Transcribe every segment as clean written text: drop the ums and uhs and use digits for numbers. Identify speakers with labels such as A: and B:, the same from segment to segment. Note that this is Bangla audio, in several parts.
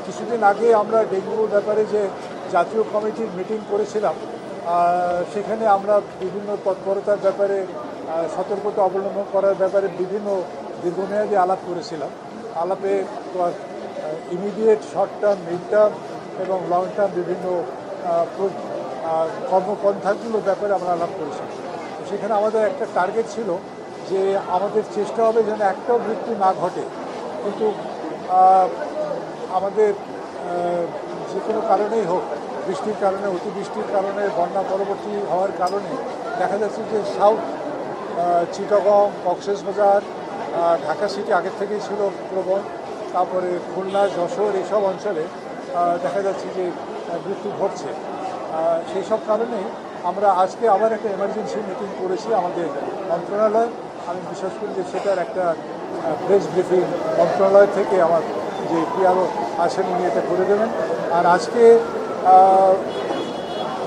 A: কিছুদিন আগে আমরা ডেঙ্গুর ব্যাপারে যে জাতীয় কমিটির মিটিং করেছিলাম, সেখানে আমরা বিভিন্ন তৎপরতার ব্যাপারে সতর্কতা অবলম্বন করার ব্যাপারে বিভিন্ন দীর্ঘমেয়াদী আলাপ করেছিলাম। আলাপে immediate short term, mid term এবং লং টার্ম বিভিন্ন কর্মপন্থাগুলোর ব্যাপারে আমরা আলাপ করেছিলাম। সেখানে আমাদের একটা টার্গেট ছিল যে আমাদের চেষ্টা হবে যেন একটাও মৃত্যু না ঘটে, কিন্তু আমাদের যে কোনো কারণেই হোক, বৃষ্টির কারণে, অতিবৃষ্টির কারণে, বন্যা পরবর্তী হওয়ার কারণে দেখা যাচ্ছে যে সাউথ চিটাগং, কক্সবাজার, ঢাকা সিটি আগের থেকেই ছিল প্রবল, তারপরে খুলনা, যশোর এইসব অঞ্চলে দেখা যাচ্ছে যে মৃত্যু ঘটছে। সেই সব কারণে আমরা আজকে আবার একটা এমার্জেন্সি মিটিং করেছি আমাদের মন্ত্রণালয়। আমি বিশ্বাস করি যে সেটার একটা প্রেস ব্রিফিং মন্ত্রণালয় থেকে আমার যে পিআরও আছেন উনি এটা করে দেবেন। আর আজকে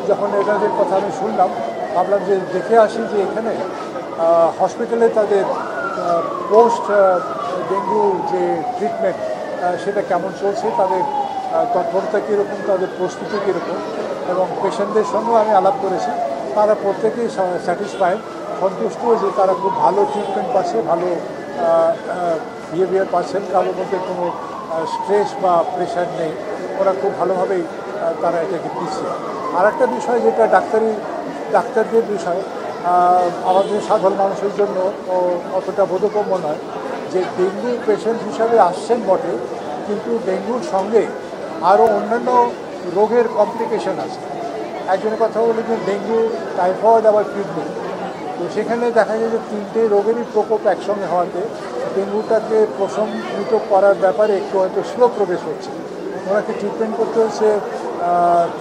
A: যখন এটাদের কথা আমি শুনলাম, ভাবলাম যে দেখে আসি যে এখানে হসপিটালে তাদের পোস্ট ডেঙ্গু যে ট্রিটমেন্ট সেটা কেমন চলছে, তাদের তৎপরতা কীরকম, তাদের প্রস্তুতি কীরকম, এবং পেশেন্টদের সঙ্গেও আমি আলাপ করেছি। তারা প্রত্যেকেই স্যাটিসফাইড, সন্তুষ্ট যে তারা খুব ভালো ট্রিটমেন্ট পাচ্ছে, ভালো বিহেভিয়ার পাচ্ছেন, কারোর মধ্যে কোনো স্ট্রেস বা প্রেশার নেই, ওরা খুব ভালোভাবেই তারা এটাকে দিচ্ছে। আর একটা বিষয় যেটা ডাক্তারদের বিষয়, আমাদের সাধারণ মানুষের জন্য অতটা বোধগম্য নয়, যে ডেঙ্গু পেশেন্ট হিসাবে আসছেন বটে, কিন্তু ডেঙ্গুর সঙ্গে আরও অন্যান্য রোগের কমপ্লিকেশন আছে। একজনের কথা বলি যে ডেঙ্গু, টাইফয়েড, আবার কিডনি, তো সেখানে দেখা যায় যে তিনটে রোগেরই প্রকোপ একসঙ্গে হওয়াতে ডেঙ্গুটাকে প্রশমিত করার ব্যাপারে একটু হয়তো স্লো প্রবেশ হচ্ছে। ওনাকে ট্রিটমেন্ট করতে হচ্ছে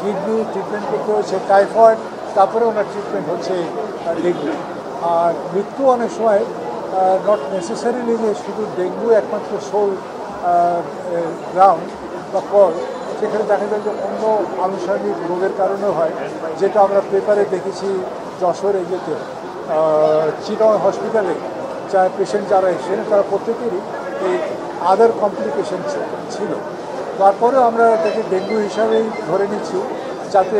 A: কিডনি, ট্রিটমেন্ট করতে হচ্ছে টাইফয়েড, তারপরে ওনার ট্রিটমেন্ট হচ্ছে ডেঙ্গু। আর মৃত্যু অনেক সময় নট নেসেসারিলি যে শুধু ডেঙ্গু একমাত্র সোল গ্রাউন্ড বা কল, সেখানে দেখা যায় যে অন্য আনুষঙ্গিক রোগের কারণেও হয়, যেটা আমরা পেপারে দেখেছি। যশোর এগিয়েতে চিটাগং হসপিটালে পেশেন্ট যারা এসেছেন তারা প্রত্যেকেরই এই আদার কমপ্লিকেশন ছিল। তারপরেও আমরা এটাকে ডেঙ্গু হিসাবেই ধরে নিচ্ছি, যাতে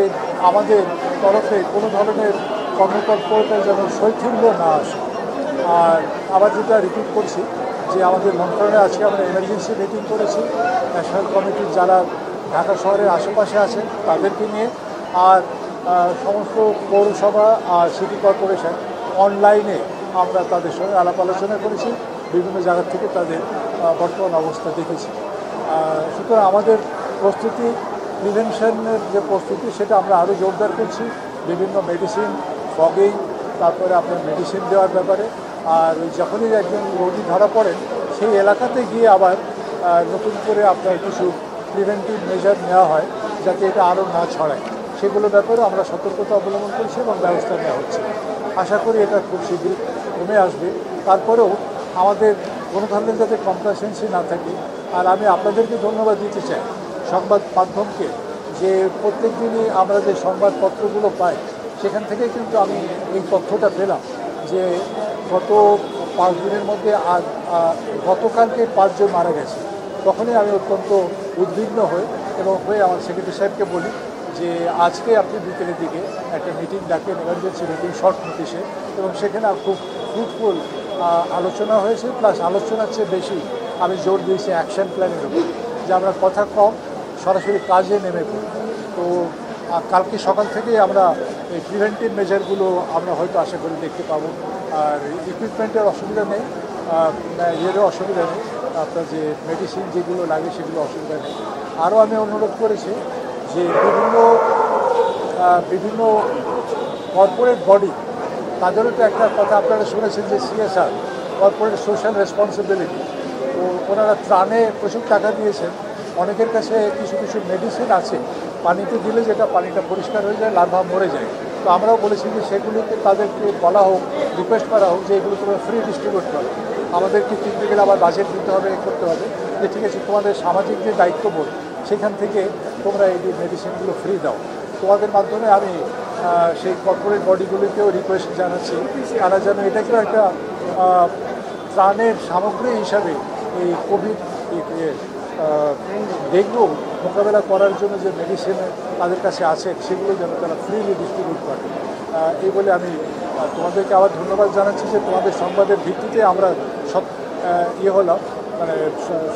A: আমাদের তরফে কোনো ধরনের কর্মতৎপরতা যেন শৈথিল্য না আসে। আর আবার যেটা রিপিট করছি যে আমাদের মন্ত্রণালয়ে আজকে আমরা এমার্জেন্সি মিটিং করেছি ন্যাশনাল কমিটির যারা ঢাকা শহরের আশেপাশে আছেন তাদেরকে নিয়ে, আর সমস্ত পৌরসভা আর সিটি কর্পোরেশন অনলাইনে আমরা তাদের সঙ্গে আলাপ আলোচনা করেছি, বিভিন্ন জায়গা থেকে তাদের বর্তমান অবস্থা দেখেছি। সুতরাং আমাদের প্রস্তুতি, প্রিভেনশনের যে প্রস্তুতি, সেটা আমরা আরও জোরদার করছি। বিভিন্ন মেডিসিন, ফগিং, তারপরে আপনার মেডিসিন দেওয়ার ব্যাপারে। আর যখনই একজন রোগী ধরা পড়েন সেই এলাকাতে গিয়ে আবার নতুন করে আপনার কিছু প্রিভেন্টিভ মেজার নেওয়া হয় যাতে এটা আরও না ছড়ায়, সেগুলোর ব্যাপারেও আমরা সতর্কতা অবলম্বন করছি এবং ব্যবস্থা নেওয়া হচ্ছে। আশা করি এটা খুব শীঘ্রই কমে আসবে। তারপরেও আমাদের কোনো ধরনের যাতে কমপ্লাসেন্সি না থাকে। আর আমি আপনাদেরকে ধন্যবাদ দিতে চাই, সংবাদ মাধ্যমকে, যে প্রত্যেক দিনই আমরা যে সংবাদপত্রগুলো পাই সেখান থেকে কিন্তু আমি এই তথ্যটা পেলাম যে গত 5 দিনের মধ্যে গতকালকে 5 জন মারা গেছে। তখনই আমি অত্যন্ত উদ্বিগ্ন হই এবং আমার সেক্রেটারি সাহেবকে বলি যে আজকে আপনি বিকেলের দিকে একটা মিটিং ডাকেন, এমার্জেন্সি মিটিং, শর্ট নোটিশে, এবং সেখানে খুব ফ্রুটফুল আলোচনা হয়েছে। প্লাস আলোচনার চেয়ে বেশি আমি জোর দিয়েছি অ্যাকশন প্ল্যানের উপর, যে আমরা কথা কম, সরাসরি কাজে নেমে পড়ি। তো কালকে সকাল থেকেই আমরা এই প্রিভেন্টিভ মেজারগুলো আমরা হয়তো আশা করি দেখতে পাবো। আর ইকুইপমেন্টের অসুবিধা নেই, ইয়েরও অসুবিধা নেই, আপনার যে মেডিসিন যেগুলো লাগে সেগুলো অসুবিধা নেই। আরও আমি অনুরোধ করেছি যে বিভিন্ন কর্পোরেট বডি, তাদেরও তো একটা কথা আপনারা শুনেছেন যে CSR, কর্পোরেট সোশ্যাল রেসপন্সিবিলিটি, তো ওনারা ত্রাণে প্রচুর টাকা দিয়েছেন। অনেকের কাছে কিছু কিছু মেডিসিন আছে, পানিতে দিলে যেটা পানিটা পরিষ্কার হয়ে যায়, লার্ভা মরে যায়। তো আমরাও বলেছি যে সেগুলিকে তাদেরকে বলা হোক, রিকোয়েস্ট করা হোক যে এগুলো তোমরা ফ্রি ডিস্ট্রিবিউট করো। আমাদেরকে কিনতে গেলে আবার বাজেট দিতে হবে, করতে হবে, যে ঠিক আছে তোমাদের সামাজিক যে দায়িত্ববোধ সেখান থেকে তোমরা এই মেডিসিনগুলো ফ্রি দাও। তোমাদের মাধ্যমে আমি সেই কর্পোরেট বডিগুলিকেও রিকোয়েস্ট জানাচ্ছি তারা যেন এটাকেও একটা ত্রাণের সামগ্রী হিসাবে এই কোভিড ডেঙ্গু মোকাবেলা করার জন্য যে মেডিসিন তাদের কাছে আছে সেগুলো যেন তারা ফ্রিলি ডিস্ট্রিবিউট করে। এই বলে আমি তোমাদেরকে আবার ধন্যবাদ জানাচ্ছি যে তোমাদের সংবাদের ভিত্তিতে আমরা হলাম, মানে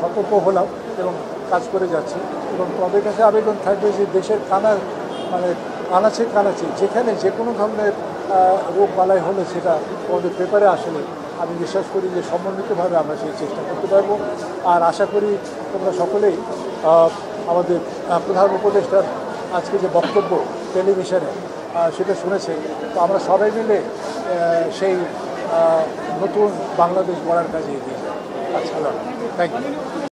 A: সতর্ক হলাম এবং কাজ করে যাচ্ছি। এবং তোমাদের কাছে আবেদন থাকবে যে দেশের মানে আনাচে কানাচে যেখানে যে কোনো ধরনের রোগ বালাই হলে সেটা তোমাদের পেপারে আসলে আমি বিশ্বাস করি যে সমন্বিতভাবে আমরা সেই চেষ্টা করতে পারবো। আর আশা করি তোমরা সকলেই আমাদের প্রধান উপদেষ্টার আজকে যে বক্তব্য টেলিভিশনে সেটা শুনেছে। তো আমরা সবাই মিলে সেই নতুন বাংলাদেশ গড়ার কাজে এগিয়ে যাই। আচ্ছা, থ্যাংক ইউ।